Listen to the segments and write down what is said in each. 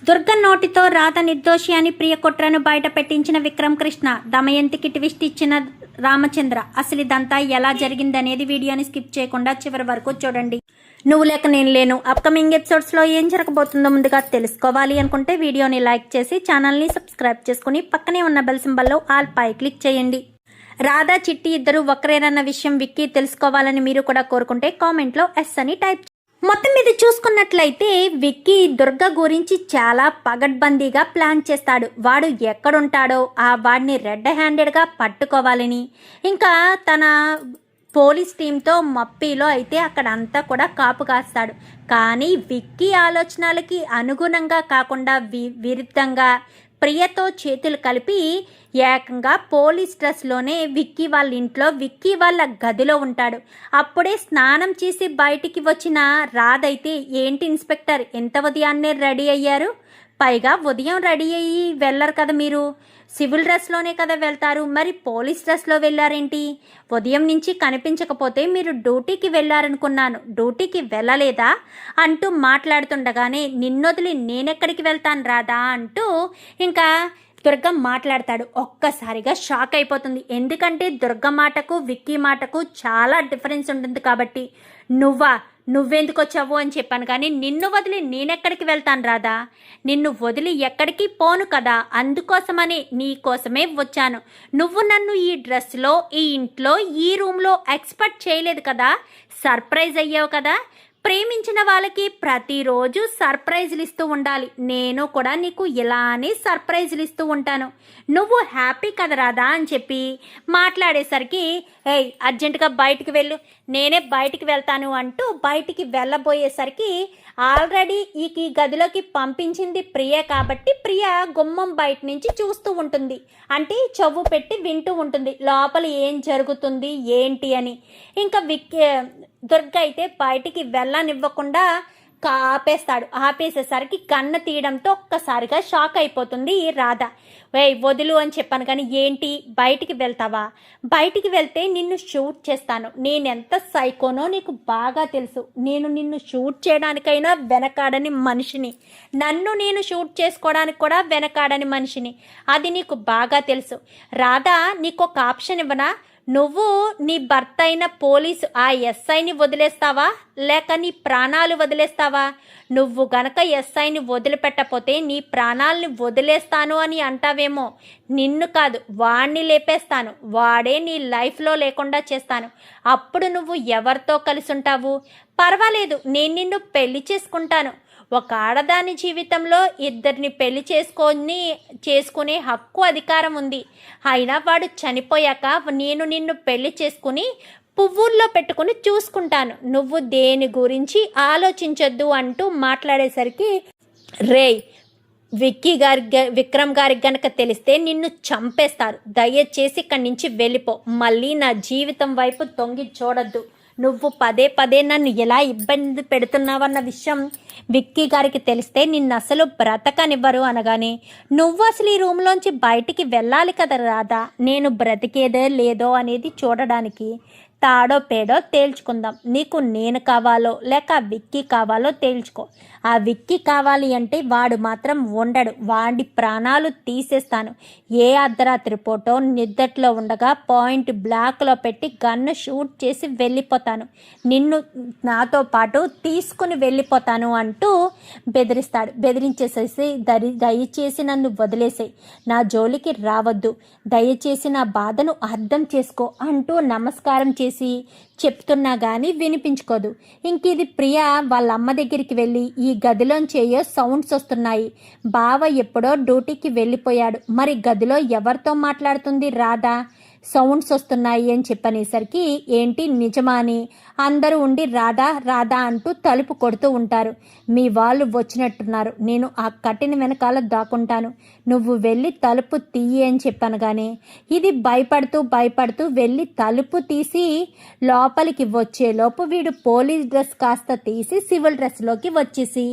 దుర్గ నోటితో రాధ నిర్దోషి అని ప్రియ కుట్రను బయట పెట్టించిన విక్రమ్ కృష్ణ, దమయంతికి ట్విస్ట్ ఇచ్చిన రామచంద్ర. అసలు ఇదంతా ఎలా జరిగిందనేది వీడియోని స్కిప్ చేయకుండా చివరి వరకు చూడండి. నువ్వు లేక నేను లేను అప్కమింగ్ ఎపిసోడ్స్లో ఏం జరగబోతుందో ముందుగా తెలుసుకోవాలి అనుకుంటే వీడియోని లైక్ చేసి ఛానల్ని సబ్స్క్రైబ్ చేసుకుని పక్కనే ఉన్న బెల్ సింబల్లో ఆల్ పై క్లిక్ చేయండి. రాధా చిట్టి ఇద్దరు ఒకరేనన్న విషయం విక్కీ తెలుసుకోవాలని మీరు కూడా కోరుకుంటే కామెంట్లో ఎస్ అని టైప్. మొత్తం మీద చూసుకున్నట్లయితే విక్కీ దుర్గ గురించి చాలా పగడ్బందీగా ప్లాన్ చేస్తాడు. వాడు ఎక్కడుంటాడో వాడిని రెడ్ హ్యాండెడ్గా పట్టుకోవాలని, ఇంకా తన పోలీస్ టీంతో మప్పిలో అయితే అక్కడంతా కూడా కాపు కాస్తాడు. కానీ విక్కీ ఆలోచనలకి అనుగుణంగా కాకుండా విరుద్ధంగా ప్రియతో చేతులు కలిపి ఏకంగా పోలీస్ డ్రెస్లోనే విక్కీ వాళ్ళ ఇంట్లో విక్కీ వాళ్ళ గదిలో ఉంటాడు. అప్పుడే స్నానం చేసి బయటికి వచ్చిన రాధైతే, ఏంటి ఇన్స్పెక్టర్ ఎంత ఉదయాన్నే రెడీ అయ్యారు? పైగా ఉదయం రెడీ అయ్యి వెళ్ళరు కదా, మీరు సివిల్ డ్రెస్లోనే కదా వెళ్తారు, మరి పోలీస్ డ్రెస్లో వెళ్ళారేంటి? ఉదయం నుంచి కనిపించకపోతే మీరు డ్యూటీకి వెళ్ళారనుకున్నాను, డ్యూటీకి వెళ్ళలేదా అంటూ మాట్లాడుతుండగానే, నిన్నొదిలి నేనెక్కడికి వెళ్తాను రాదా అంటూ ఇంకా దుర్గ మాట్లాడతాడు. ఒక్కసారిగా షాక్ అయిపోతుంది. ఎందుకంటే దుర్గ మాటకు విక్కీ మాటకు చాలా డిఫరెన్స్ ఉంటుంది కాబట్టి. నువ్వెందుకు వచ్చావు అని చెప్పాను, కానీ నిన్ను వదిలి నేనెక్కడికి వెళ్తాను రాదా? నిన్ను వదిలి ఎక్కడికి పోను కదా, అందుకోసమని నీ కోసమే వచ్చాను. నువ్వు నన్ను ఈ డ్రెస్లో, ఈ ఇంట్లో, ఈ రూమ్లో ఎక్స్పెక్ట్ చేయలేదు కదా, సర్ప్రైజ్ అయ్యావు కదా. ప్రేమించిన వాళ్ళకి ప్రతిరోజు సర్ప్రైజులు ఇస్తూ ఉండాలి. నేను కూడా నీకు ఇలానే సర్ప్రైజులు ఇస్తూ ఉంటాను. నువ్వు హ్యాపీ కదా రాదా అని చెప్పి మాట్లాడేసరికి, అర్జెంటుగా బయటికి వెళ్ళు, నేనే బయటికి వెళ్తాను అంటూ బయటికి వెళ్ళబోయేసరికి, ఆల్రెడీ ఈ గదిలోకి పంపించింది ప్రియ కాబట్టి ప్రియ గుమ్మం బయట నుంచి చూస్తూ ఉంటుంది. అంటే చెవు పెట్టి వింటూ ఉంటుంది లోపల ఏం జరుగుతుంది ఏంటి అని. ఇంకా దుర్గ అయితే బయటికి వెళ్ళనివ్వకుండా ఆపేసేసరికి కన్ను తీయడంతో ఒక్కసారిగా షాక్ అయిపోతుంది రాధ. వదులు అని చెప్పాను కానీ ఏంటి, బయటికి వెళ్తావా? బయటికి వెళ్తే నిన్ను షూట్ చేస్తాను. నేనెంత సైకోనో నీకు బాగా తెలుసు. నేను నిన్ను షూట్ చేయడానికైనా వెనకాడని మనిషిని, నన్ను నేను షూట్ చేసుకోవడానికి కూడా వెనకాడని మనిషిని. అది నీకు బాగా తెలుసు. రాధా, నీకు ఒక ఆప్షన్ ఇవ్వనా? నువ్వు నీ భర్త అయిన పోలీసు ఎస్ఐని వదిలేస్తావా, లేక నీ ప్రాణాలు వదిలేస్తావా? నువ్వు గనక ఎస్ఐని వదిలిపెట్టకపోతే నీ ప్రాణాలని వదిలేస్తాను అని అంటావేమో. నిన్ను కాదు, వాడిని లేపేస్తాను. వాడే నీ లైఫ్లో లేకుండా చేస్తాను. అప్పుడు నువ్వు ఎవరితో కలిసి ఉంటావు? పర్వాలేదు, నేను నిన్ను పెళ్లి చేసుకుంటాను. ఒక ఆడదాని జీవితంలో ఇద్దరిని పెళ్లి చేసుకునే హక్కు, అధికారం ఉంది. అయినా వాడు చనిపోయాక నేను నిన్ను పెళ్లి చేసుకుని పువ్వుల్లో పెట్టుకుని చూసుకుంటాను. నువ్వు దేని గురించి ఆలోచించొద్దు అంటూ మాట్లాడేసరికి, విక్రమ్ గారికి గనక తెలిస్తే నిన్ను చంపేస్తారు. దయచేసి ఇక్కడి నుంచి వెళ్ళిపో. మళ్ళీ నా జీవితం వైపు తొంగి చూడొద్దు. నువ్వు పదే పదే నన్ను ఎలా ఇబ్బంది పెడుతున్నావన్న విషయం విక్కీ గారికి తెలిస్తే నిన్ను అసలు బ్రతకనివ్వరు అనగానే, నువ్వు అసలు ఈ రూమ్లోంచి బయటికి వెళ్ళాలి కదా రాధా, నేను బ్రతికేదో లేదో అనేది చూడడానికి. తాడో పేడో తేల్చుకుందాం. నీకు నేను కావాలో లేక విక్కీ కావాలో తేల్చుకో. ఆ విక్కీ కావాలి అంటే వాడు మాత్రం ఉండడు. వాడి ప్రాణాలు తీసేస్తాను. ఏ అర్ధరాత్రి పూటో నిద్దట్లో ఉండగా పాయింట్ బ్లాక్లో పెట్టి గన్ను షూట్ చేసి వెళ్ళిపోతాను. నిన్ను నాతో పాటు తీసుకుని వెళ్ళిపోతాను అంటూ బెదిరిస్తాడు. బెదిరించేసేసి, దయచేసి నన్ను వదిలేసేయి, నా జోలికి రావద్దు, దయచేసి నా బాధను అర్థం చేసుకో అంటూ నమస్కారం చేసి చెప్తున్నా కానీ వినిపించుకోదు. ఇంక ఇది ప్రియ వాళ్ళ అమ్మ దగ్గరికి వెళ్ళి, ఈ గదిలోంచి ఏయో సౌండ్స్ వస్తున్నాయి, బావ ఎప్పుడో డ్యూటీకి వెళ్ళిపోయాడు, మరి గదిలో ఎవరితో మాట్లాడుతుంది రాధా, సౌండ్స్ వస్తున్నాయి అని చెప్పనేసరికి, ఏంటి నిజమా అని అందరూ ఉండి రాధా రాధా అంటూ తలుపు కొడుతూ ఉంటారు. మీ వాళ్ళు వచ్చినట్టున్నారు, నేను ఆ కట్టిన వెనకాల దాక్కుంటాను, నువ్వు వెళ్ళి తలుపు తీయి అని చెప్పనగానే, ఇది భయపడుతూ వెళ్ళి తలుపు తీసి లోపలికి వచ్చేలోపు వీడు పోలీస్ డ్రెస్ కాస్త తీసి సివిల్ డ్రెస్లోకి వచ్చేసి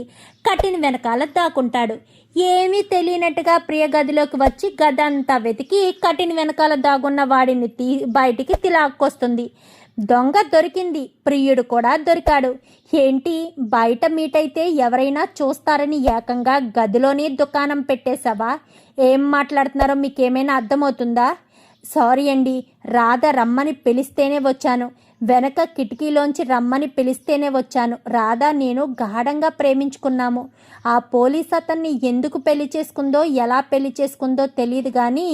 కట్టిన వెనకాల దాక్కుంటాడు. ఏమీ తెలియనట్టుగా ప్రియ గదిలోకి వచ్చి గదంతా వెతికి కట్టిన వెనకాల దాగున్న వాడిని బయటికి తిలాక్కొస్తుంది. దొంగ దొరికింది, ప్రియుడు కూడా దొరికాడు. ఏంటి బయట మీటైతే ఎవరైనా చూస్తారని ఏకంగా గదిలోనే దుకాణం పెట్టేశావా? ఏం మాట్లాడుతున్నారో మీకేమైనా అర్థమవుతుందా? సారీ అండి, రాధ రమ్మని పిలిస్తేనే వచ్చాను. వెనక కిటికీలోంచి రమ్మని పిలిస్తేనే వచ్చాను. రాధ నేను గాఢంగా ప్రేమించుకున్నాము. ఆ పోలీస్ అతన్ని ఎందుకు పెళ్లి చేసుకుందో, ఎలా పెళ్లి చేసుకుందో తెలియదు కానీ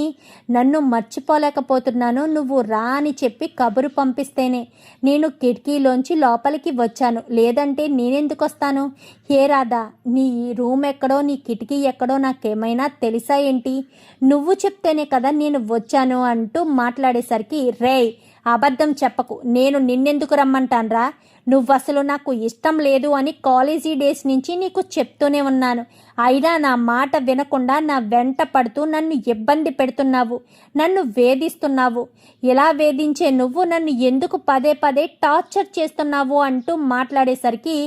నన్ను మర్చిపోలేకపోతున్నాను. నువ్వు రా అని చెప్పి కబురు పంపిస్తేనే నేను కిటికీలోంచి లోపలికి వచ్చాను. లేదంటే నేనెందుకు వస్తాను? హే రాధా, నీ రూమ్ ఎక్కడో, నీ కిటికీ ఎక్కడో నాకేమైనా తెలుసా ఏంటి? నువ్వు చెప్తేనే కదా నేను వచ్చాను అంటూ మాట్లాడేసరికి, రేయ్ అబద్ధం చెప్పకు, నేను నిన్నెందుకు రమ్మంటాన్రా? నువ్వసలు నాకు ఇష్టం లేదు అని కాలేజీ డేస్ నుంచి నీకు చెప్తూనే ఉన్నాను. అయినా నా మాట వినకుండా నా వెంట పడుతూ నన్ను ఇబ్బంది పెడుతున్నావు, నన్ను వేధిస్తున్నావు. ఇలా వేధించే నువ్వు నన్ను ఎందుకు పదే పదే టార్చర్ చేస్తున్నావు అంటూ మాట్లాడేసరికి,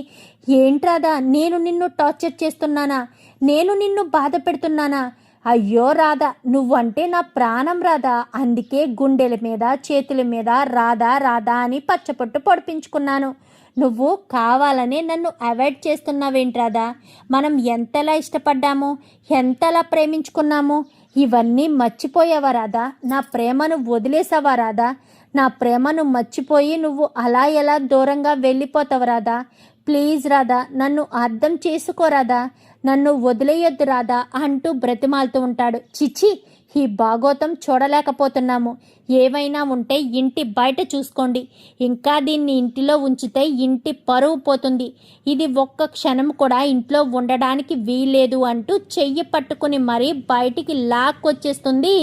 ఏంట్రాదా నేను నిన్ను టార్చర్ చేస్తున్నానా? నేను నిన్ను బాధ పెడుతున్నానా? అయ్యో రాధా, నువ్వంటే నా ప్రాణం రాధా. అందుకే గుండెల మీద చేతుల మీద రాధా రాధా అని పచ్చపొట్టు పొడిపించుకున్నాను. నువ్వు కావాలనే నన్ను అవాయిడ్ చేస్తున్నావేంటి రాధా? మనం ఎంతలా ఇష్టపడ్డాము, ఎంతలా ప్రేమించుకున్నాము, ఇవన్నీ మర్చిపోయావా రాధా? నా ప్రేమను వదిలేసావా రాధా? నా ప్రేమను మర్చిపోయి నువ్వు అలా ఎలా దూరంగా వెళ్ళిపోతావు రాధా? ప్లీజ్ రాధా, నన్ను అర్థం చేసుకోరాదా, నన్ను వదిలేయొద్దు రాధా అంటూ బ్రతిమాలుతూ ఉంటాడు. చిచి, ఈ భాగోతం చూడలేకపోతున్నాము. ఏవైనా ఉంటే ఇంటి బయట చూసుకోండి. ఇంకా దీన్ని ఇంటిలో ఉంచితే ఇంటి పరువు పోతుంది. ఇది ఒక్క క్షణం కూడా ఇంట్లో ఉండడానికి వీల్లేదు అంటూ చెయ్యి పట్టుకుని మరీ బయటికి లాక్కొచ్చేస్తుంది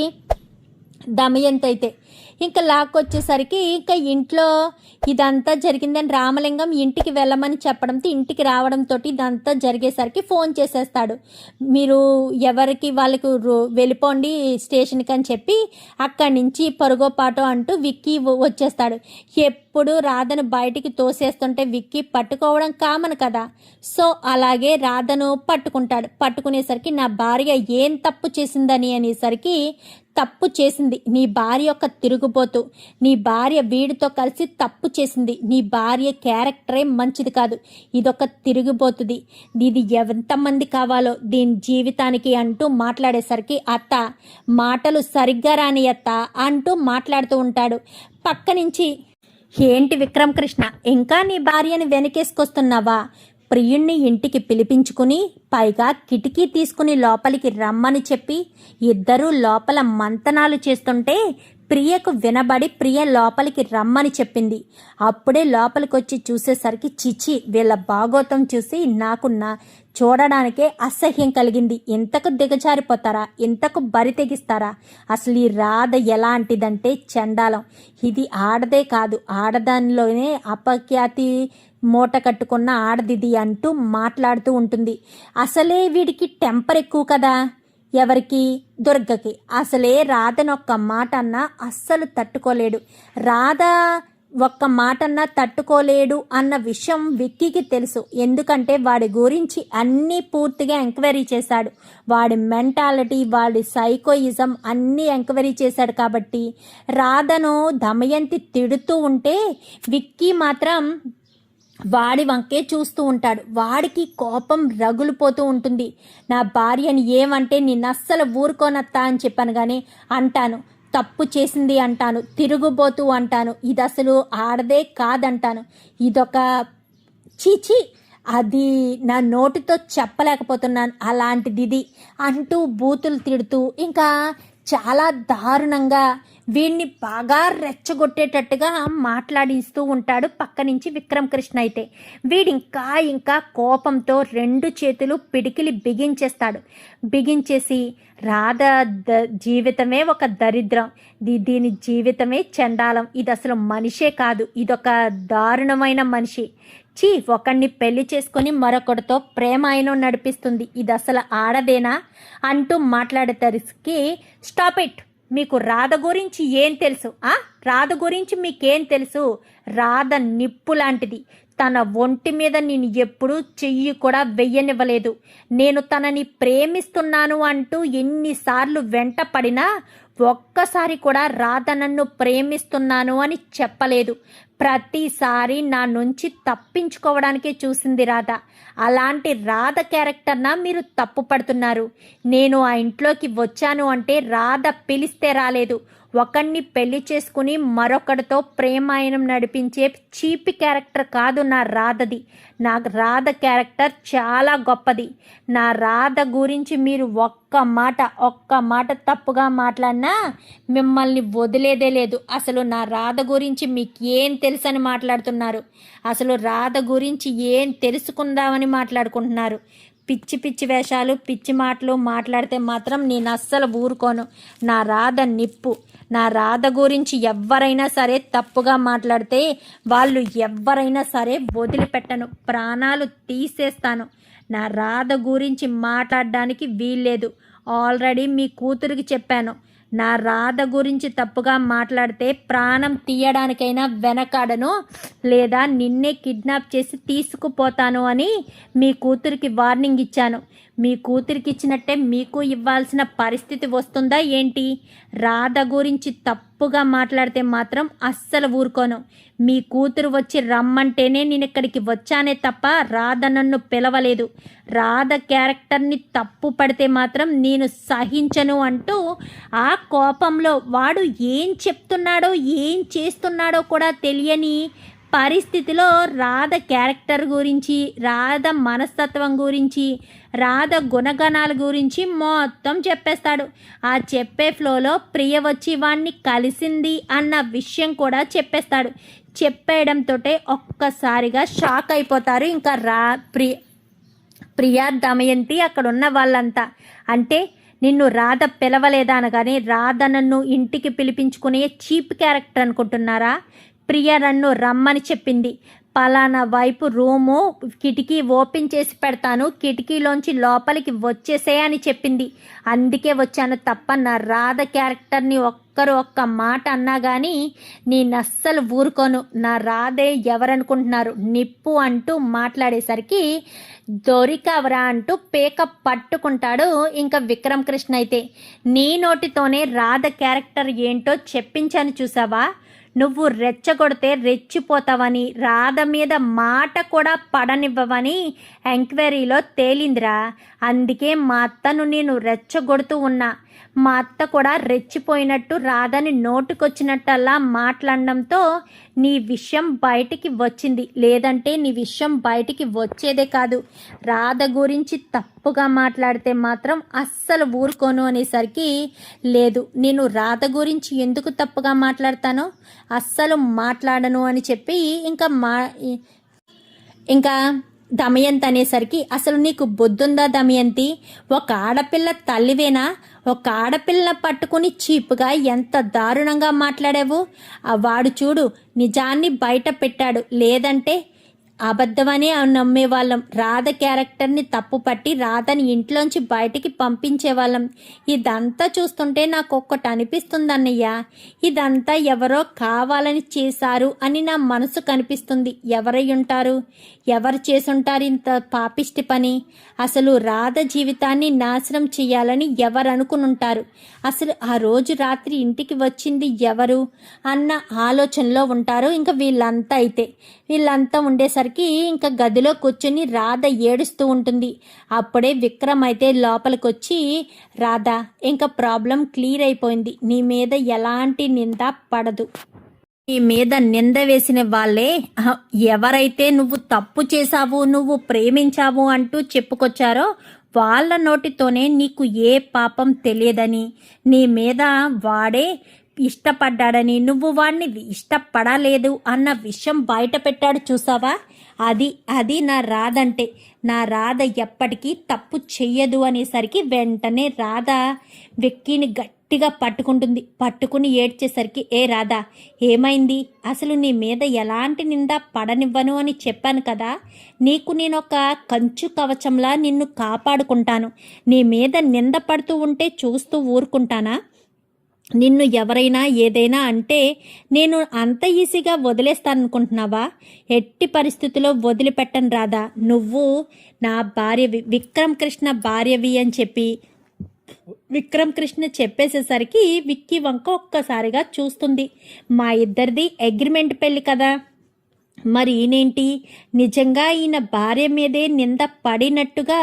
దమయంతి. అయితే ఇంకా లాక్కొచ్చేసరికి ఇంకా ఇంట్లో ఇదంతా జరిగిందని రామలింగం ఇంటికి వెళ్ళమని చెప్పడంతో ఇంటికి రావడంతో ఇదంతా జరిగేసరికి ఫోన్ చేసేస్తాడు. మీరు ఎవరికి వాళ్ళకు వెళ్ళిపోండి స్టేషన్కి అని చెప్పి అక్కడి నుంచి పరుగోపాటు అంటూ విక్కీ వచ్చేస్తాడు. ఎప్పుడు రాధను బయటికి తోసేస్తుంటే విక్కీ పట్టుకోవడం కామన్ కదా. సో అలాగే రాధను పట్టుకుంటాడు. పట్టుకునేసరికి నా భార్య ఏం తప్పు చేసిందని అనేసరికి, తప్పు చేసింది నీ భార్య యొక్క తిరుగుబోతు, నీ భార్య వీడితో కలిసి తప్పు చేసింది, నీ భార్య క్యారెక్టరే మంచిది కాదు, ఇదొక తిరుగుబోతుది, ఇది ఎంతమంది కావాలో దీని జీవితానికి అంటూ మాట్లాడేసరికి, అత్త మాటలు సరిగ్గా రాని అత్త అంటూ మాట్లాడుతూ ఉంటాడు. పక్క నుంచి, ఏంటి విక్రమ్ కృష్ణ, ఇంకా నీ భార్యని వెనకేసుకొస్తున్నావా? ప్రియుణ్ణి ఇంటికి పిలిపించుకుని పైగా కిటికీ తీసుకుని లోపలికి రమ్మని చెప్పి ఇద్దరూ లోపల మంతనాలు చేస్తుంటే ప్రియకు వినబడి ప్రియ లోపలికి రమ్మని చెప్పింది. అప్పుడే లోపలికి వచ్చి చూసేసరికి చిచి, వీళ్ళ భాగోతం చూసి నాకు చూడడానికే అసహ్యం కలిగింది. ఇంతకు దిగజారిపోతారా, ఇంతకు బరి తెగిస్తారా? అసలు ఈ రాధ ఎలాంటిదంటే చండాలం. ఇది ఆడదే కాదు, ఆడదానిలోనే అపఖ్యాతి మూట కట్టుకున్న ఆడదిది అంటూ మాట్లాడుతూ ఉంటుంది. అసలే వీడికి టెంపర్ ఎక్కువ కదా. ఎవరికి? దుర్గకి. అసలే రాధనొక్క మాట అన్నా అస్సలు తట్టుకోలేడు. రాధ ఒక్క మాటన్నా తట్టుకోలేడు అన్న విషయం విక్కీకి తెలుసు. ఎందుకంటే వాడి గురించి అన్నీ పూర్తిగా ఎంక్వైరీ చేశాడు. వాడి మెంటాలిటీ, వాడి సైకోయిజం అన్నీ ఎంక్వైరీ చేశాడు. కాబట్టి రాధను దమయంతి తిడుతూ ఉంటే విక్కీ మాత్రం వాడి వంకే చూస్తూ ఉంటాడు. వాడికి కోపం రగులిపోతూ ఉంటుంది. నా భార్యని ఏమంటే నిన్ను అస్సలు ఊరుకోనత్తా అని చెప్పాను కానీ అంటాను, తప్పు చేసింది అంటాను, తిరుగుబోతూ అంటాను, ఇది అసలు ఆడదే కాదంటాను, ఇదొక చీచి, అది నా నోటితో చెప్పలేకపోతున్నాను అలాంటిది ఇది అంటూ బూతులు తిడుతూ ఇంకా చాలా దారుణంగా వీడిని బాగా రెచ్చగొట్టేటట్టుగా మాట్లాడిస్తూ ఉంటాడు పక్క నుంచి విక్రమ్ కృష్ణ. అయితే వీడి ఇంకా కోపంతో రెండు చేతులు పిడికిలి బిగించేస్తాడు. బిగించేసి రాధ జీవితమే ఒక దరిద్రం, దీని జీవితమే చండాలం, ఇది అసలు మనిషే కాదు, ఇదొక దారుణమైన మనిషి, చీ, ఒకడిని పెళ్లి చేసుకుని మరొకడితో ప్రేమాయణం నడిపిస్తుంది, ఇది అసలు ఆడదేనా అంటూ మాట్లాడేసరికి, స్టాప్ ఇట్, మీకు రాధ గురించి ఏం తెలుసు? రాధ గురించి మీకేం తెలుసు? రాధ నిప్పు లాంటిది, తన ఒంటి మీద నేను ఎప్పుడూ చెయ్యి కూడా వెయ్యనివ్వలేదు. నేను తనని ప్రేమిస్తున్నాను అంటూ ఎన్నిసార్లు వెంట పడినా ఒక్కసారి కూడా రాధ నన్ను ప్రేమిస్తున్నాను అని చెప్పలేదు. ప్రతిసారి నా నుంచి తప్పించుకోవడానికే చూసింది రాధ. అలాంటి రాధ క్యారెక్టర్న మీరు తప్పు పడుతున్నారు. నేను ఆ ఇంట్లోకి వచ్చాను అంటే రాధ పిలిస్తే రాలేదు. ఒకడిని పెళ్లి చేసుకుని మరొకడితో ప్రేమాయణం నడిపించే చీపి క్యారెక్టర్ కాదు నా రాధది. నా రాధ క్యారెక్టర్ చాలా గొప్పది. నా రాధ గురించి మీరు ఒక్క మాట తప్పుగా మాట్లాడినా మిమ్మల్ని వదిలేదే లేదు. అసలు నా రాధ గురించి మీకు ఏం తెలుసని మాట్లాడుతున్నారు? అసలు రాధ గురించి ఏం తెలుసుకుందామని మాట్లాడుకుంటున్నారు? పిచ్చి పిచ్చి వేషాలు, పిచ్చి మాటలు మాట్లాడితే మాత్రం నేను అస్సలు ఊరుకోను. నా రాధ నిప్పు. నా రాధ గురించి ఎవరైనా సరే తప్పుగా మాట్లాడితే వాళ్ళు ఎవరైనా సరే వదిలిపెట్టను, ప్రాణాలు తీసేస్తాను. నా రాధ గురించి మాట్లాడడానికి వీల్లేదు. ఆల్రెడీ మీ కూతురికి చెప్పాను. నా రాధ గురించి తప్పుగా మాట్లాడితే ప్రాణం తీయడానికైనా వెనకాడను, లేదా నిన్నే కిడ్నాప్ చేసి తీసుకుపోతాను అని మీ కూతురికి వార్నింగ్ ఇచ్చాను. మీ కూతురికి ఇచ్చినట్టే మీకు ఇవ్వాల్సిన పరిస్థితి వస్తుందా ఏంటి? రాధ గురించి తప్పుగా మాట్లాడితే మాత్రం అస్సలు ఊరుకోను. మీ కూతురు వచ్చి రమ్మంటేనే నేను ఇక్కడికి వచ్చానే తప్ప రాధ నన్ను పిలవలేదు. రాధ క్యారెక్టర్ని తప్పు పడితే మాత్రం నేను సహించను అంటూ ఆ కోపంలో వాడు ఏం చెప్తున్నాడో ఏం చేస్తున్నాడో కూడా తెలియని పరిస్థితిలో రాధ క్యారెక్టర్ గురించి, రాధ మనస్తత్వం గురించి, రాధ గుణగణాల గురించి మొత్తం చెప్పేస్తాడు. ఆ చెప్పే ఫ్లోలో ప్రియ వచ్చి వాణ్ణి కలిసింది అన్న విషయం కూడా చెప్పేస్తాడు. చెప్పేయడంతో ఒక్కసారిగా షాక్ అయిపోతారు ఇంకా ప్రియా, దమయంతి, అక్కడ ఉన్న వాళ్ళంతా. అంటే నిన్ను రాధ పిలవలేదా అనగానే రాధ నన్ను ఇంటికి పిలిపించుకునే చీప్ క్యారెక్టర్ అనుకుంటున్నారా? ప్రియ నన్ను రమ్మని చెప్పింది. పలానా వైపు రూము కిటికీ ఓపెన్ చేసి పెడతాను, కిటికీలోంచి లోపలికి వచ్చేసే అని చెప్పింది. అందుకే వచ్చాను తప్ప నా రాధ క్యారెక్టర్ని ఒక్క మాట అన్నా కానీ నేను అస్సలు ఊరుకోను. నా రాధే ఎవరనుకుంటున్నారు? నిప్పు అంటూ మాట్లాడేసరికి దొరికవరా అంటూ పేక పట్టుకుంటాడు ఇంకా విక్రమ్ కృష్ణ. అయితే నీ నోటితోనే రాధ క్యారెక్టర్ ఏంటో చెప్పించాను చూసావా? నువ్వు రెచ్చగొడితే రెచ్చిపోతావని, రాధ మీద మాట కూడా పడనివ్వవని ఎంక్వైరీలో తేలిందిరా. అందుకే మా అత్తను నేను రెచ్చగొడుతూ ఉన్నా. మా అత్త కూడా రెచ్చిపోయినట్టు రాధని నోటుకొచ్చినట్టల్లా మాట్లాడడంతో నీ విషయం బయటికి వచ్చింది. లేదంటే నీ విషయం బయటికి వచ్చేదే కాదు. రాధ గురించి తప్పుగా మాట్లాడితే మాత్రం అస్సలు ఊరుకోను అనేసరికి, లేదు నేను రాధ గురించి ఎందుకు తప్పుగా మాట్లాడతానో అస్సలు మాట్లాడను అని చెప్పి ఇంకా దమయంతి అనేసరికి, అసలు నీకు బుద్ధుందా దమయంతి? ఒక ఆడపిల్ల తల్లివేనా? ఒక ఆడపిల్ల పట్టుకుని చీపుగా ఎంత దారుణంగా మాట్లాడావు. వాడు చూడు నిజాన్ని బయట పెట్టాడు, లేదంటే అబద్ధమని నమ్మేవాళ్ళం. రాధ క్యారెక్టర్ని తప్పుపట్టి రాధని ఇంట్లోంచి బయటికి పంపించేవాళ్ళం. ఇదంతా చూస్తుంటే నాకు ఒక్కటి అనిపిస్తుంది అన్నయ్య, ఇదంతా ఎవరో కావాలని చేశారు అని నా మనసు కనిపిస్తుంది. ఎవరై ఉంటారు? ఎవరు చేసుంటారు ఇంత పాపిష్టి పని? అసలు రాధ జీవితాన్ని నాశనం చేయాలని ఎవరు అనుకునుంటారు? అసలు ఆ రోజు రాత్రి ఇంటికి వచ్చింది ఎవరు అన్న ఆలోచనలో ఉంటారు ఇంకా వీళ్ళంతా. అయితే వీళ్ళంతా ఉండేసరికి ఇంకా గదిలో కూర్చొని రాధ ఏడుస్తూ ఉంటుంది. అప్పుడే విక్రమ్ అయితే లోపలికి వచ్చి, రాధ ఇంకా ప్రాబ్లం క్లియర్ అయిపోయింది, నీ మీద ఎలాంటి నింద పడదు. నీ మీద నింద వేసిన వాళ్ళే ఎవరైతే నువ్వు తప్పు చేశావు, నువ్వు ప్రేమించావు అంటూ చెప్పుకొచ్చారో వాళ్ళ నోటితోనే నీకు ఏ పాపం తెలియదని, నీ మీద వాడే ఇష్టపడ్డాడని, నువ్వు వాడిని ఇష్టపడలేదు అన్న విషయం బయట పెట్టాడు చూసావా? అది నా రాధ అంటే. నా రాధ ఎప్పటికీ తప్పు చెయ్యదు అనేసరికి వెంటనే రాధ వెక్కిని గట్టిగా పట్టుకుంటుంది. పట్టుకుని ఏడ్చేసరికి, ఏ రాధా ఏమైంది? అసలు నీ మీద ఎలాంటి నింద పడనివ్వను అని చెప్పాను కదా. నీకు నేను ఒక కంచు కవచంలా నిన్ను కాపాడుకుంటాను. నీ మీద నింద పడుతూ ఉంటే చూస్తూ ఊరుకుంటానా? నిన్ను ఎవరైనా ఏదైనా అంటే నేను అంత ఈజీగా వదిలేస్తాననుకుంటున్నావా? ఎట్టి పరిస్థితుల్లో వదిలిపెట్టను రాధా. నువ్వు నా భార్యవి, విక్రమ్ కృష్ణ భార్యవి అని చెప్పి విక్రమ్ కృష్ణ చెప్పేసేసరికి విక్కీ వంక ఒక్కసారిగా చూస్తుంది. మా ఇద్దరిది అగ్రిమెంట్ పెళ్ళి కదా, మరి ఈయనేంటి నిజంగా ఈయన భార్య మీదే నింద పడినట్టుగా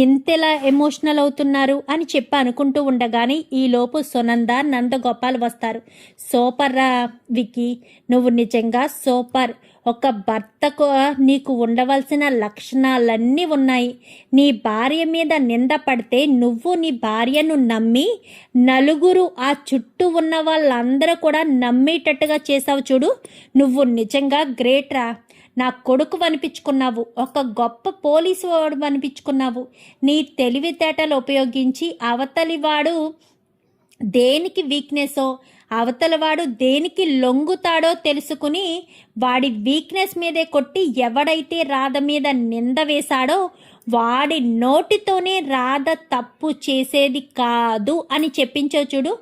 ఇంతలా ఎమోషనల్ అవుతున్నారు అని చెప్పి అనుకుంటూ ఉండగానే ఈలోపు సునంద నందగోపాల్ వస్తారు. సూపర్ రా విక్కీ, నువ్వు నిజంగా సూపర్. ఒక భర్తకు నీకు ఉండవలసిన లక్షణాలన్నీ ఉన్నాయి. నీ భార్య మీద నింద పడితే నువ్వు నీ భార్యను నమ్మి నలుగురు ఆ చుట్టూ ఉన్న వాళ్ళందరూ కూడా నమ్మేటట్టుగా చేసావు చూడు. నువ్వు నిజంగా గ్రేట్ రా. నా కొడుకు అనిపించుకున్నావు, ఒక గొప్ప పోలీసు వాడు అనిపించుకున్నావు. నీ తెలివితేటలు ఉపయోగించి అవతలివాడు దేనికి వీక్నెస్సో, అవతలవాడు దేనికి లొంగుతాడో తెలుసుకుని వాడి వీక్నెస్ మీదే కొట్టి ఎవడైతే రాధ మీద నింద వేశాడో వాడి నోటితోనే రాధ తప్పు చేసేది కాదు అని చెప్పించావు చూడు.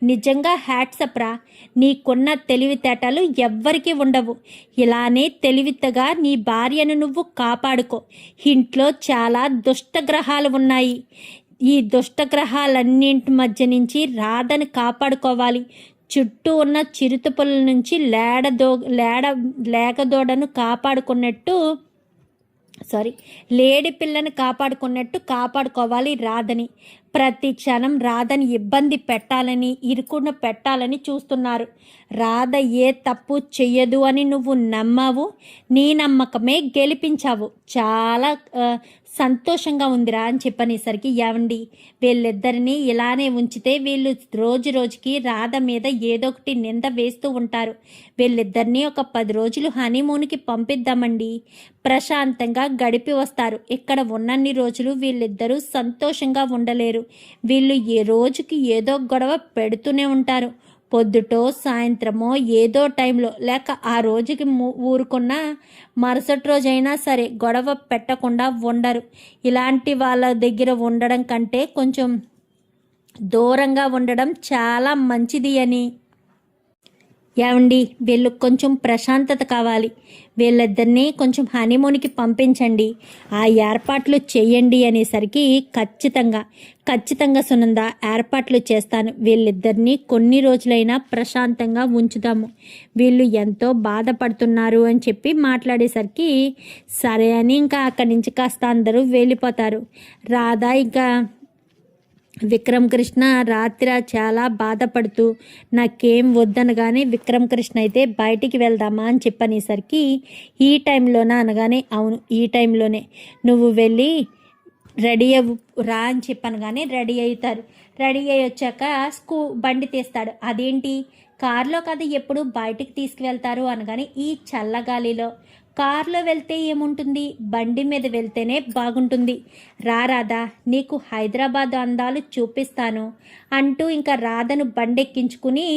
నిజంగా హ్యాట్సప్ రా. నీకున్న తెలివితేటలు ఎవ్వరికీ ఉండవు. ఇలానే తెలివితగా నీ భార్యను నువ్వు కాపాడుకో. ఇంట్లో చాలా దుష్టగ్రహాలు ఉన్నాయి. ఈ దుష్టగ్రహాలన్నింటి మధ్య నుంచి రాధను కాపాడుకోవాలి. చుట్టూ ఉన్న చిరుతపుల నుంచి లేగదోడను కాపాడుకున్నట్టు లేడి పిల్లని కాపాడుకున్నట్టు కాపాడుకోవాలి రాధని. ప్రతి క్షణం రాధని ఇబ్బంది పెట్టాలని, ఇరుకున పెట్టాలని చూస్తున్నారు. రాధ ఏ తప్పు చెయ్యదు అని నువ్వు నమ్మావు. నీ నమ్మకమే గెలిపించావు. చాలా సంతోషంగా ఉందిరా అని చెప్పనేసరికి, ఏవండి వీళ్ళిద్దరినీ ఇలానే ఉంచితే వీళ్ళు రోజు రోజుకి రాధ మీద ఏదో ఒకటి నింద వేస్తూ ఉంటారు. వీళ్ళిద్దరినీ ఒక 10 రోజులు హనీమూన్కి పంపిద్దామండి. ప్రశాంతంగా గడిపి వస్తారు. ఇక్కడ ఉన్నన్ని రోజులు వీళ్ళిద్దరూ సంతోషంగా ఉండలేరు. వీళ్ళు ఏ రోజుకి ఏదో గొడవ పెడుతూనే ఉంటారు. పొద్దుటో సాయంత్రమో ఏదో టైంలో, లేక ఆ రోజుకి ఊరుకున్న మరుసటి రోజైనా సరే గొడవ పెట్టకుండా ఉండరు. ఇలాంటి వాళ్ళ దగ్గర ఉండడం కంటే కొంచెం దూరంగా ఉండడం చాలా మంచిది అని. ఏమండి వీళ్ళకి కొంచెం ప్రశాంతత కావాలి. వీళ్ళిద్దరినీ కొంచెం హనీమూన్కి పంపించండి, ఆ ఏర్పాట్లు చేయండి అనేసరికి ఖచ్చితంగా సునంద ఏర్పాట్లు చేస్తాను. వీళ్ళిద్దరినీ కొన్ని రోజులైనా ప్రశాంతంగా ఉంచుదాము. వీళ్ళు ఎంతో బాధపడుతున్నారు అని చెప్పి మాట్లాడేసరికి సరే అని ఇంకా అక్కడి నుంచి కాస్త అందరూ వెళ్ళిపోతారు. రాధ ఇంకా విక్రమ్ కృష్ణ రాత్రి చాలా బాధపడుతూ నాకేం వద్దనగానే విక్రమ్ కృష్ణ అయితే బయటికి వెళ్దామా అని చెప్పనేసరికి ఈ టైంలోనా అనగానే అవును ఈ టైంలోనే నువ్వు వెళ్ళి రెడీ రా అని చెప్పనగానే రెడీ అవుతారు. రెడీ అయ్యి వచ్చాక బండి తీస్తాడు. అదేంటి కారులో కదా ఎప్పుడు బయటికి తీసుకువెళ్తారు అనగానే ఈ చల్లగాలిలో కారులో వెళ్తే ఏముంటుంది, బండి మీద వెళ్తేనే బాగుంటుంది. రాధా నీకు హైదరాబాద్ అందాలు చూపిస్తాను అంటూ ఇంకా రాధను బండెక్కించుకుని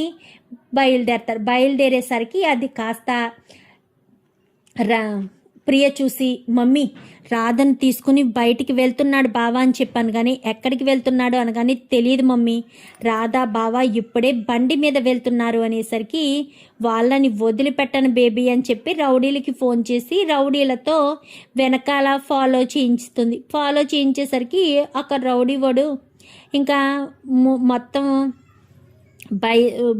బయలుదేరతారు. బయలుదేరేసరికి అది కాస్త ప్రియ చూసి మమ్మీ రాధను తీసుకుని బయటికి వెళ్తున్నాడు బావా అని చెప్పాను కానీ ఎక్కడికి వెళ్తున్నాడు అనగానే తెలియదు మమ్మీ, రాధా బావా ఇప్పుడే బండి మీద వెళ్తున్నారు అనేసరికి వాళ్ళని వదిలిపెట్టను బేబీ అని చెప్పి రౌడీలకి ఫోన్ చేసి రౌడీలతో వెనకాల ఫాలో చేయించేసరికి అక్కడ రౌడీ వాడు ఇంకా మొత్తం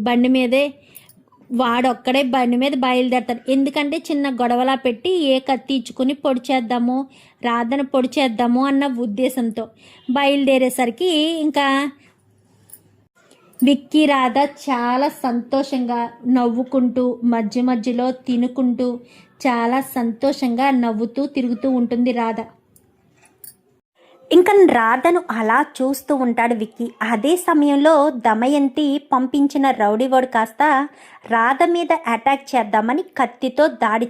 బండి మీదే వాడొక్కడే బండి మీద బయలుదేరతాడు. ఎందుకంటే చిన్న గొడవలా పెట్టి ఏ కత్తి ఇచ్చుకుని పొడి చేద్దాము, రాధను పొడి చేద్దాము అన్న ఉద్దేశంతో బయలుదేరేసరికి ఇంకా విక్కీ రాధ చాలా సంతోషంగా నవ్వుకుంటూ మధ్యలో తినుకుంటూ చాలా సంతోషంగా నవ్వుతూ తిరుగుతూ ఉంటుంది రాధ. ఇంకా రాధను అలా చూస్తూ ఉంటాడు విక్కీ. అదే సమయంలో దమయంతి పంపించిన రౌడీవాడు కాస్త రాధ మీద అటాక్ చేద్దామని కత్తితో దాడి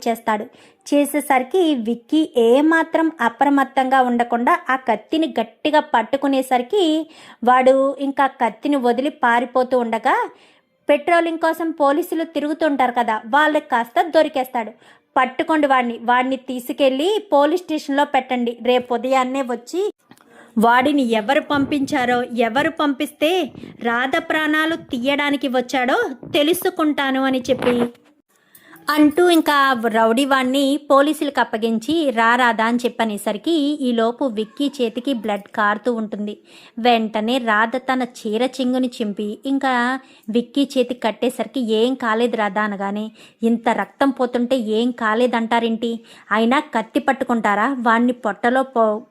చేసేసరికి విక్కీ ఏమాత్రం అప్రమత్తంగా ఉండకుండా ఆ కత్తిని గట్టిగా పట్టుకునేసరికి వాడు ఇంకా కత్తిని వదిలి పారిపోతూ ఉండగా పెట్రోలింగ్ కోసం పోలీసులు తిరుగుతుంటారు కదా, వాళ్ళకి కాస్త దొరికేస్తాడు. పట్టుకోండి వాడిని తీసుకెళ్ళి పోలీస్ స్టేషన్లో పెట్టండి, రేపు ఉదయాన్నే వచ్చి వాడిని ఎవరు పంపించారో, ఎవరు పంపిస్తే రాధ ప్రాణాలు తీయడానికి వచ్చాడో తెలుసుకుంటాను అని చెప్పి అంటూ ఇంకా రౌడీ వాణ్ణి పోలీసులకు అప్పగించి రాదా అని చెప్పనేసరికి ఈలోపు విక్కీ చేతికి బ్లడ్ కారుతూ ఉంటుంది. వెంటనే రాధ తన చీర చెంగుని చింపి ఇంకా విక్కీ చేతికి కట్టేసరికి ఏం కాలేదు రాధా అనగానే, ఇంత రక్తం పోతుంటే ఏం కాలేదంటారేంటి, అయినా కత్తి పట్టుకుంటారా, వాణ్ణి పొట్టలో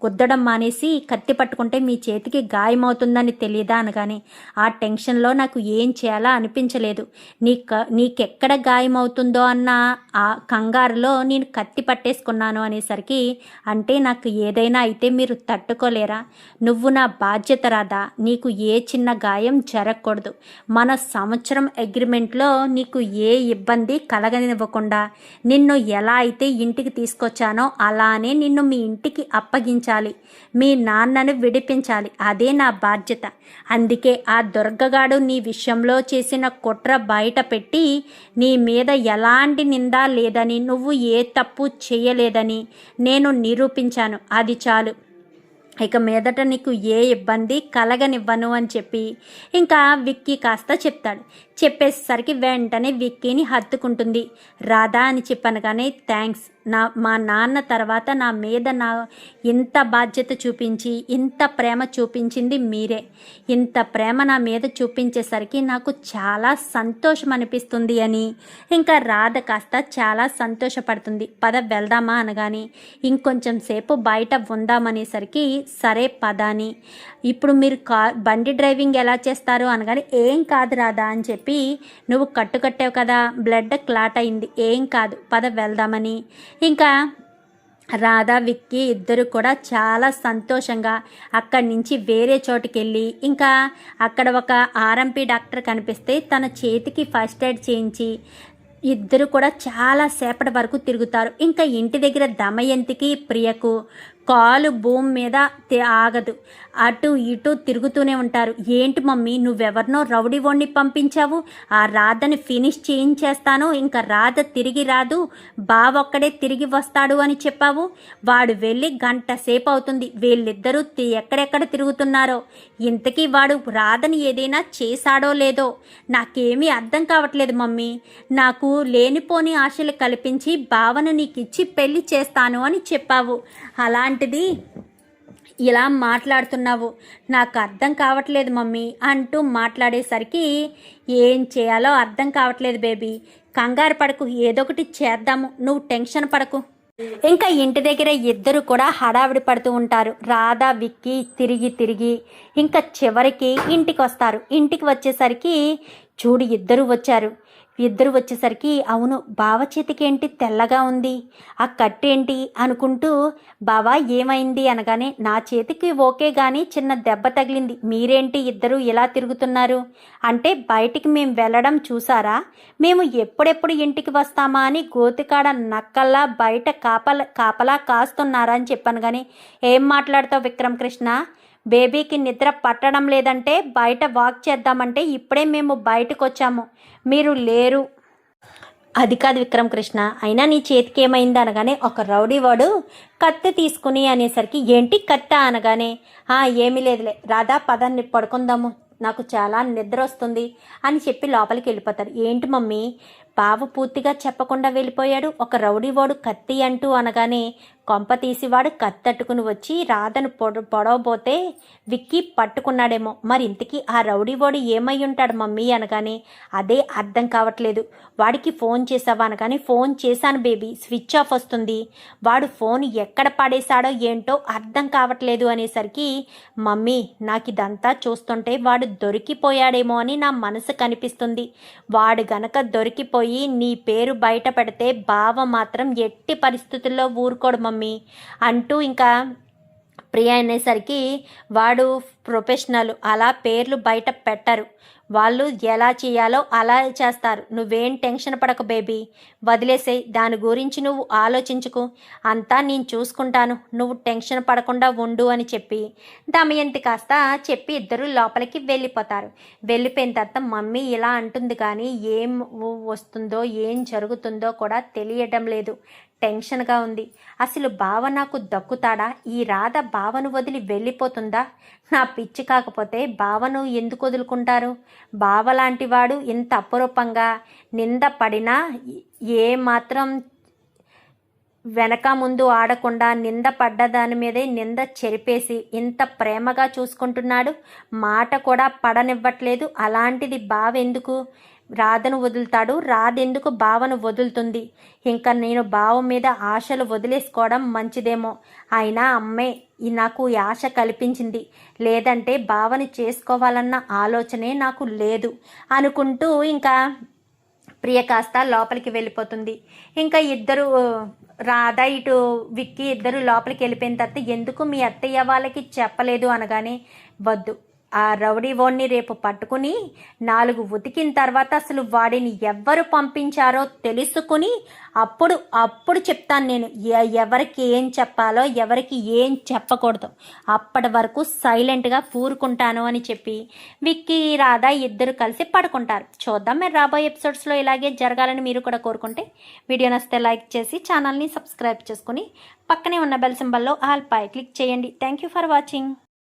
గుద్దడం మానేసి కత్తి పట్టుకుంటే మీ చేతికి గాయమవుతుందని తెలియదా అనగానే, ఆ టెన్షన్లో నాకు ఏం చేయాలా అనిపించలేదు, నీకెక్కడ గాయమవుతుందో అన్న ఆ కంగారులో నేను కత్తి పట్టేసుకున్నాను అనేసరికి, అంటే నాకు ఏదైనా అయితే మీరు తట్టుకోలేరా, నువ్వు నా బాధ్యత రాదా, నీకు ఏ చిన్న గాయం జరగకూడదు, మన సంవత్సరం అగ్రిమెంట్లో నీకు ఏ ఇబ్బంది కలగనివ్వకుండా నిన్ను ఎలా అయితే ఇంటికి తీసుకొచ్చానో అలానే నిన్ను మీ ఇంటికి అప్పగించాలి, మీ నాన్నను విడిపించాలి, అదే నా బాధ్యత. అందుకే ఆ దుర్గగాడు నీ విషయంలో చేసిన కుట్ర బయట పెట్టి నీ మీద ఎలాంటి నింద లేదని, నువ్వు ఏ తప్పు చేయలేదని నేను నిరూపించాను, అది చాలు, ఇక మీదట నీకు ఏ ఇబ్బంది కలగనివ్వను అని చెప్పి ఇంకా విక్కీ కాస్త చెప్తాడు. చెప్పేసరికి వెంటనే విక్కీని హత్తుకుంటుంది. రాధా అని చెప్పనగానే, థ్యాంక్స్, మా నాన్న తర్వాత నా మీద ఇంత బాధ్యత చూపించి ఇంత ప్రేమ చూపించింది మీరే, ఇంత ప్రేమ నా మీద చూపించేసరికి నాకు చాలా సంతోషం అనిపిస్తుంది అని ఇంకా రాధ కాస్త చాలా సంతోషపడుతుంది. పద వెళ్దామా అనగాని, ఇంకొంచెం సేపు బయట ఉందామనేసరికి సరే పద అని, ఇప్పుడు మీరు బండి డ్రైవింగ్ ఎలా చేస్తారు అనగాని, ఏం కాదు రాధా అని చెప్పి, నువ్వు కట్టుకట్టావు కదా, బ్లడ్ క్లాట్ అయింది, ఏం కాదు, పద వెళ్దామని ఇంకా రాధా విక్కీ ఇద్దరు కూడా చాలా సంతోషంగా అక్కడి నుంచి వేరే చోటుకి వెళ్ళి ఇంకా అక్కడ ఒక ఆర్ఎంపీ డాక్టర్ కనిపిస్తే తన చేతికి ఫస్ట్ ఎయిడ్ చేయించి ఇద్దరు కూడా చాలా సేపటి వరకు తిరుగుతారు. ఇంకా ఇంటి దగ్గర దమయంతికి ప్రియకు కాలు భూమి మీద ఆగదు, అటు ఇటు తిరుగుతూనే ఉంటారు. ఏంటి మమ్మీ, నువ్వెవరినో రౌడీ వాణ్ణి పంపించావు, ఆ రాధని ఫినిష్ చేయించేస్తాను, ఇంకా రాధ తిరిగి రాదు, బావొక్కడే తిరిగి వస్తాడు అని చెప్పావు, వాడు వెళ్ళి గంట సేపు అవుతుంది, వీళ్ళిద్దరూ ఎక్కడెక్కడ తిరుగుతున్నారో, ఇంతకీ వాడు రాధని ఏదైనా చేశాడో లేదో నాకేమీ అర్థం కావట్లేదు మమ్మీ, నాకు లేనిపోని ఆశలు కల్పించి బావను నీకిచ్చి పెళ్లి చేస్తాను అని చెప్పావు, అలాంటిది ఇలా మాట్లాడుతున్నావు, నాకు అర్థం కావట్లేదు మమ్మీ అంటూ మాట్లాడేసరికి, ఏం చేయాలో అర్థం కావట్లేదు బేబీ, కంగారు పడకు, ఏదొకటి చేద్దాము, నువ్వు టెన్షన్ పడకు. ఇంకా ఇంటి దగ్గర ఇద్దరు కూడా హడావిడి పడుతూ ఉంటారు. రాధా విక్కీ తిరిగి ఇంకా చివరికి ఇంటికి వస్తారు. ఇంటికి వచ్చేసరికి చూడు ఇద్దరు వచ్చేసరికి, అవును బావ చేతికేంటి తెల్లగా ఉంది, ఆ కట్టేంటి అనుకుంటూ, బావా ఏమైంది అనగానే, నా చేతికి ఓకే కానీ చిన్న దెబ్బ తగిలింది, మీరేంటి ఇద్దరు ఇలా తిరుగుతున్నారు అంటే, బయటికి మేము వెళ్ళడం చూసారా, మేము ఎప్పుడెప్పుడు ఇంటికి వస్తామా అని గోతికాడ నక్కల్లా బయట కాపలా కాస్తున్నారా అని చెప్పాను. కానీ ఏం మాట్లాడతావు విక్రమ్ కృష్ణ, బేబీకి నిద్ర పట్టడం లేదంటే బయట వాక్ చేద్దామంటే ఇప్పుడే మేము బయటకు వచ్చాము, మీరు లేరు. అది కాదు విక్రమ్ కృష్ణ, అయినా నీ చేతికి ఏమైంది అనగానే, ఒక రౌడీ వాడు కత్తి తీసుకుని అనేసరికి, ఏంటి కత్తి అనగానే, ఏమీ లేదులే రాధా పదాన్ని పడుకుందాము, నాకు చాలా నిద్ర వస్తుంది అని చెప్పి లోపలికి వెళ్ళిపోతారు. ఏంటి మమ్మీ, బావ పూర్తిగా చెప్పకుండా వెళ్ళిపోయాడు, ఒక రౌడీ వాడు కత్తి అంటూ అనగానే, కొంప తీసివాడు కత్తట్టుకుని వచ్చి రాధను పొడవబోతే విక్కీ పట్టుకున్నాడేమో, మరి ఇంతకీ ఆ రౌడీ వాడు ఏమై ఉంటాడు మమ్మీ అనగానే, అదే అర్థం కావట్లేదు, వాడికి ఫోన్ చేసావా అనగానే, ఫోన్ చేశాను బేబీ, స్విచ్ ఆఫ్ వస్తుంది, వాడు ఫోన్ ఎక్కడ పడేశాడో ఏంటో అర్థం కావట్లేదు అనేసరికి, మమ్మీ నాకు ఇదంతా చూస్తుంటే వాడు దొరికిపోయాడేమో అని నా మనసు కనిపిస్తుంది, వాడు గనక దొరికిపోయి నీ పేరు బయట పెడితే బావ మాత్రం ఎట్టి పరిస్థితుల్లో ఊరుకోడు మమ్మీ అంటూ ఇంకా ప్రియ అనేసరికి, వాడు ప్రొఫెషనల్, అలా పేర్లు బయట పెట్టరు, వాళ్ళు ఎలా చేయాలో అలా చేస్తారు, నువ్వేం టెన్షన్ పడకు బేబీ, వదిలేసేయ్, దాని గురించి నువ్వు ఆలోచించుకు, అంతా నేను చూసుకుంటాను, నువ్వు టెన్షన్ పడకుండా ఉండు అని చెప్పి దమయంతి కాస్త చెప్పి ఇద్దరు లోపలికి వెళ్ళిపోతారు. వెళ్ళిపోయిన తర్వాత మమ్మీ ఇలా అంటుంది కానీ ఏం వస్తుందో ఏం జరుగుతుందో కూడా తెలియడం లేదు, టెన్షన్గా ఉంది, అసలు బావ నాకు దక్కుతాడా, ఈ రాధ బావను వదిలి వెళ్ళిపోతుందా, నా పిచ్చి కాకపోతే బావను ఎందుకు వదులుకుంటారు, బావ లాంటి వాడు ఇంత అపురూపంగా నింద పడినా ఏ మాత్రం వెనక ముందు ఆడకుండా నింద పడ్డ దాని మీదే నింద చెరిపేసి ఇంత ప్రేమగా చూసుకుంటున్నాడు. మాట కూడా పడనివ్వట్లేదు. అలాంటిది బావ ఎందుకు రాధను వదులుతాడు? రాధెందుకు బావను వదులుతుంది? ఇంకా నేను బావ మీద ఆశలు వదిలేసుకోవడం మంచిదేమో. అయినా అమ్మే నాకు ఈ ఆశ కల్పించింది, లేదంటే బావని చేసుకోవాలన్న ఆలోచనే నాకు లేదు అనుకుంటూ ఇంకా ప్రియ కాస్త లోపలికి వెళ్ళిపోతుంది. ఇంకా ఇద్దరు రాధ ఇటు విక్కీ ఇద్దరు లోపలికి వెళ్ళిపోయిన తర్వాత ఎందుకు మీ అత్తయ్య వాళ్ళకి చెప్పలేదు అనగానే, వద్దు, ఆ రౌడీ వాడిని రేపు పట్టుకుని 4 ఉతికిన తర్వాత అసలు వాడిని ఎవ్వరు పంపించారో తెలుసుకుని అప్పుడు చెప్తాను నేను ఎవరికి ఏం చెప్పాలో ఎవరికి ఏం చెప్పకూడదు. అప్పటి వరకు సైలెంట్గా కూరుకుంటాను అని చెప్పి విక్కీ రాధా ఇద్దరు కలిసి పడుకుంటారు. చూద్దాం మరి రాబోయే ఎపిసోడ్స్లో ఇలాగే జరగాలని మీరు కూడా కోరుకుంటే వీడియో నచ్చితే లైక్ చేసి ఛానల్ని సబ్స్క్రైబ్ చేసుకుని పక్కనే ఉన్న బెల్ సింబల్లో ఆల్ పై క్లిక్ చేయండి. Thank you for watching.